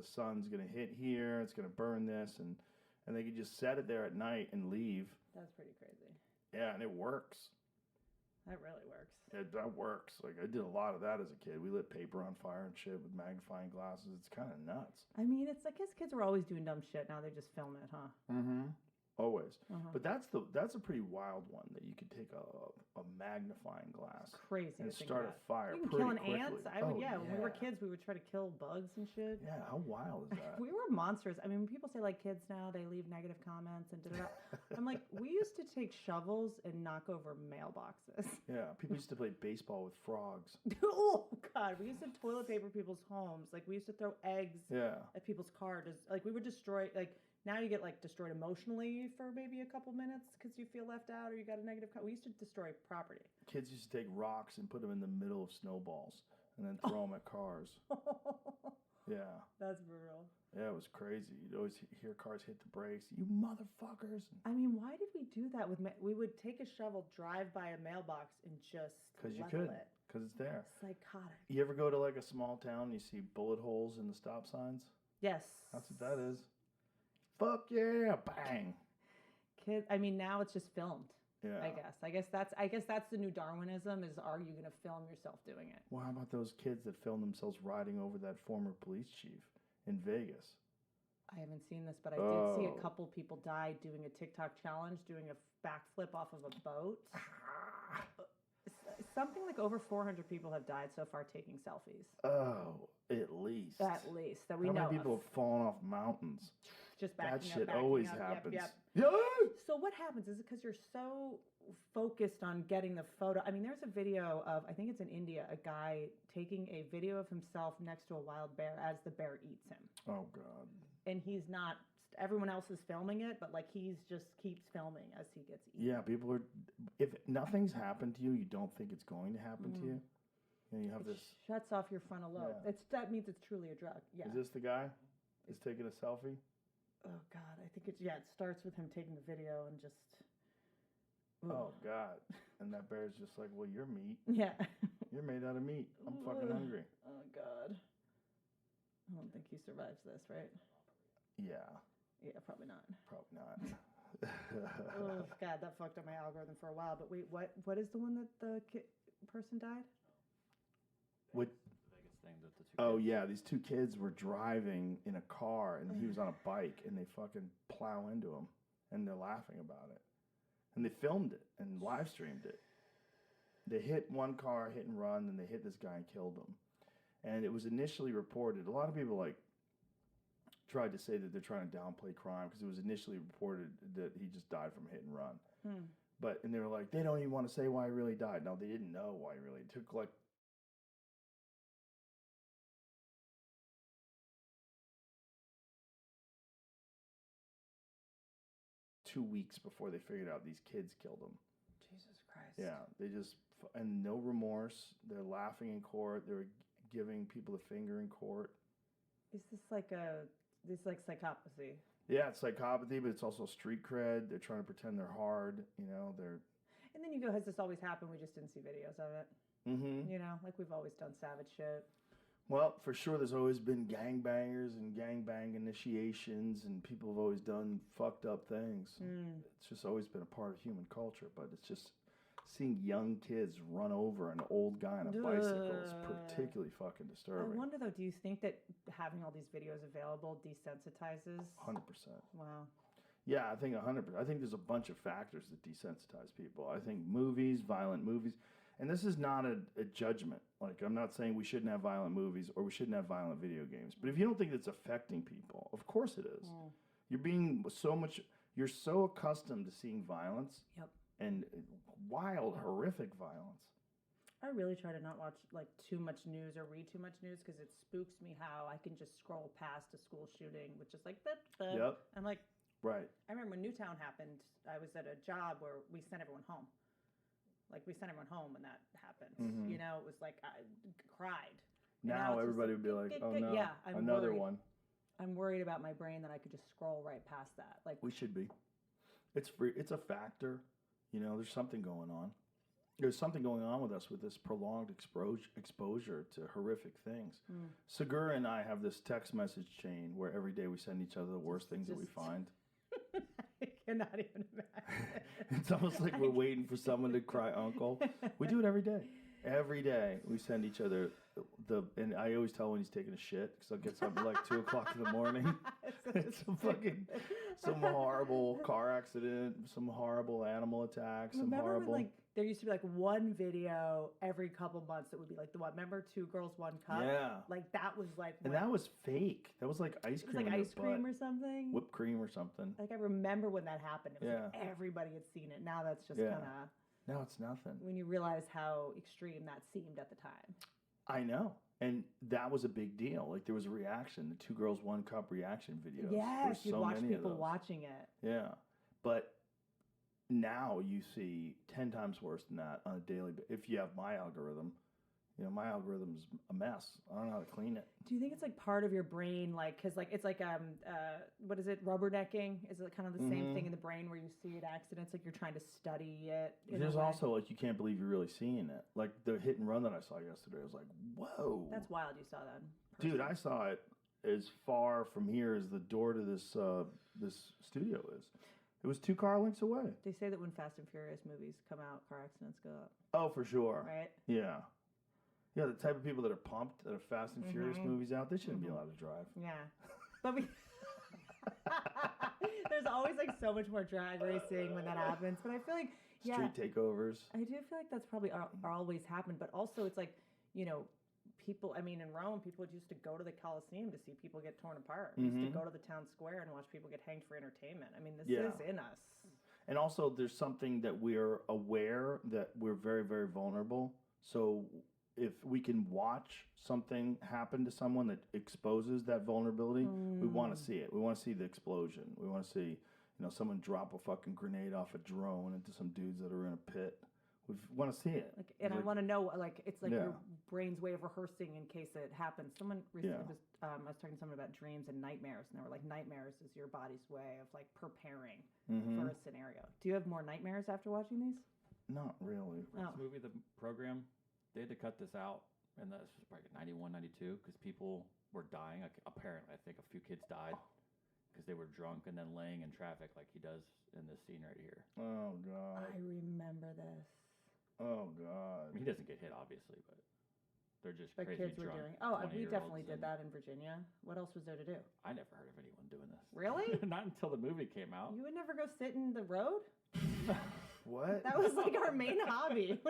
the sun's going to hit here, it's going to burn this, and they could just set it there at night and leave. That's pretty crazy. Yeah, and it works. That really works. That works. Like, I did a lot of that as a kid. We lit paper on fire and shit with magnifying glasses. It's kind of nuts. I mean, it's, I guess kids were always doing dumb shit. Now they just film it, huh? Mm-hmm. Always. But that's a pretty wild one, that you could take a magnifying glass. It's crazy. And start a fire you can pretty kill quickly. ants. When we were kids, we would try to kill bugs and shit. Yeah, how wild is that? We were monsters. I mean, when people say, like, kids now, they leave negative comments and da-da-da. I'm like, we used to take shovels and knock over mailboxes. Yeah, people used to play baseball with frogs. Oh, God. We used to toilet paper people's homes. Like, we used to throw eggs at people's cars. Like, we would destroy, like, now you get, like, destroyed emotionally for maybe a couple minutes because you feel left out or you got a negative comment. We used to destroy property. Kids used to take rocks and put them in the middle of snowballs and then throw them at cars. Yeah. That's brutal. Yeah, it was crazy. You'd always hear cars hit the brakes. You motherfuckers. I mean, why did we do that? We would take a shovel, drive by a mailbox, and just Because you could. Because it's there. Psychotic. You ever go to, like, a small town and you see bullet holes in the stop signs? Yes. That's what that is. Fuck yeah, bang. I mean, now it's just filmed. Yeah. I guess that's the new Darwinism, is, are you going to film yourself doing it? Well, how about those kids that filmed themselves riding over that former police chief in Vegas? I haven't seen this, but I did see a couple people die doing a TikTok challenge, doing a backflip off of a boat. Something like over 400 people have died so far taking selfies. Oh, at least. At least that we know. How many people have fallen off mountains? Just backing that shit up, always up. happens. Yep. Yeah. So what happens? Is it because you're so focused on getting the photo? I mean, there's a video of, I think it's in India, a guy taking a video of himself next to a wild bear as the bear eats him. Oh, God. And he's not, everyone else is filming it, but, like, he's just keeps filming as he gets eaten. Yeah, people are, if nothing's happened to you, you don't think it's going to happen to you. And you have this. Shuts off your frontal lobe. Yeah. That means it's truly a drug. Yeah. Is this the guy? Is taking a selfie? Oh, God. I think it starts with him taking the video and just. Ugh. Oh, God. And that bear's just like, well, you're meat. Yeah. You're made out of meat. I'm fucking hungry. Oh, God. I don't think he survives this, right? Yeah. Yeah, probably not. Probably not. Oh, God, that fucked up my algorithm for a while. But wait, what is the one that the person died? What? The Vegas thing that the two Oh, yeah. These two kids were driving in a car, and he was on a bike, and they fucking plow into him, and they're laughing about it. And they filmed it and live streamed it. They hit one car, hit and run, and they hit this guy and killed him. And it was initially reported. A lot of people, like, tried to say that they're trying to downplay crime because it was initially reported that he just died from hit and run. And they were like, they don't even want to say why he really died. No, they didn't know why he really. It took, like, two weeks before they figured out these kids killed him. Jesus Christ. Yeah, they just, and no remorse. They're laughing in court. They're giving people the finger in court. Is this like psychopathy? Yeah, it's psychopathy, but it's also street cred. They're trying to pretend they're hard. You know, they're. And then you go, has this always happened? We just didn't see videos of it. Mm-hmm. You know, like we've always done savage shit. Well, for sure, there's always been gangbangers and gangbang initiations, and people have always done fucked up things. It's just always been a part of human culture, but it's just seeing young kids run over an old guy on a bicycle is particularly fucking disturbing. I wonder, though, do you think that having all these videos available desensitizes? 100%. Wow. Yeah, I think 100%. I think there's a bunch of factors that desensitize people. I think movies, violent movies, and this is not a judgment. Like, I'm not saying we shouldn't have violent movies or we shouldn't have violent video games. But if you don't think it's affecting people, of course it is. You're so accustomed to seeing violence. Yep. And wild, horrific violence. I really try to not watch, like, too much news or read too much news because it spooks me how I can just scroll past a school shooting with just like, Yep. I'm like, right. I remember when Newtown happened, I was at a job where we sent everyone home. Like, we sent everyone home when that happened. Mm-hmm. You know, it was like, I cried. Now everybody would be like, oh no, yeah, another one. I'm worried about my brain that I could just scroll right past that. Like, we should be. It's free. It's a factor. You know, there's something going on. there's something going on with us with this prolonged exposure to horrific things. Segura and I have this text message chain where every day we send each other the worst things that we find. I cannot even imagine. It's almost like we're waiting for someone to cry uncle. We do it every day. Every day we send each other and I always tell when he's taking a shit because I'll get something like 2 o'clock in the morning. It's some horrible car accident, some horrible animal attack, some horrible. When, like, there used to be like one video every couple months that would be like the one. Remember 2 Girls 1 Cup? Yeah. Like that was like. And that was fake. That was like ice cream. It was like ice cream or something. Whipped cream or something. Like I remember when that happened. It was like everybody had seen it. Now that's just kind of. Now it's nothing. When you realize how extreme that seemed at the time. I know. And that was a big deal. Like there was a reaction, the 2 Girls 1 Cup reaction videos. Yes, you'd watch people watching it. Yeah. But now you see 10 times worse than that on a daily basis. If you have my algorithm, my algorithm's a mess. I don't know how to clean it. Do you think it's like part of your brain, like, because like it's like what is it, rubbernecking? Is it kind of the same thing in the brain where you see it accidents, like you're trying to study it? There's also like you can't believe you're really seeing it. Like the hit and run that I saw yesterday, I was like, whoa. That's wild. You saw that, dude. I saw it as far from here as the door to this studio is. It was 2 car lengths away. They say that when Fast and Furious movies come out, car accidents go up. Oh, for sure. Right. Yeah. Yeah, the type of people that are pumped that have Fast and Furious movies out, they shouldn't be allowed to drive. Yeah. But there's always like so much more drag racing when that happens. But I feel like street takeovers. I do feel like that's probably always happened. But also it's like, people, I mean, in Rome, people used to go to the Colosseum to see people get torn apart. Used to go to the town square and watch people get hanged for entertainment. I mean, this is in us. And also there's something that we're aware that we're very, very vulnerable. So if we can watch something happen to someone that exposes that vulnerability, we want to see it. We want to see the explosion. We want to see, someone drop a fucking grenade off a drone into some dudes that are in a pit. We want to see it. I want to know, it's like your brain's way of rehearsing in case it happens. Someone recently was, I was talking to someone about dreams and nightmares, and they were like, nightmares is your body's way of like preparing for a scenario. Do you have more nightmares after watching these? Not really. This movie, the program, they had to cut this out, and this was probably 91, 92, because people were dying. Like, apparently, I think a few kids died because they were drunk and then laying in traffic like he does in this scene right here. Oh, God. I remember this. Oh, God. I mean, he doesn't get hit, obviously, but they're just but crazy kids were drunk. doing. Oh, we definitely did that in Virginia. What else was there to do? I never heard of anyone doing this. Really? Not until the movie came out. You would never go sit in the road? What? That was like our main hobby.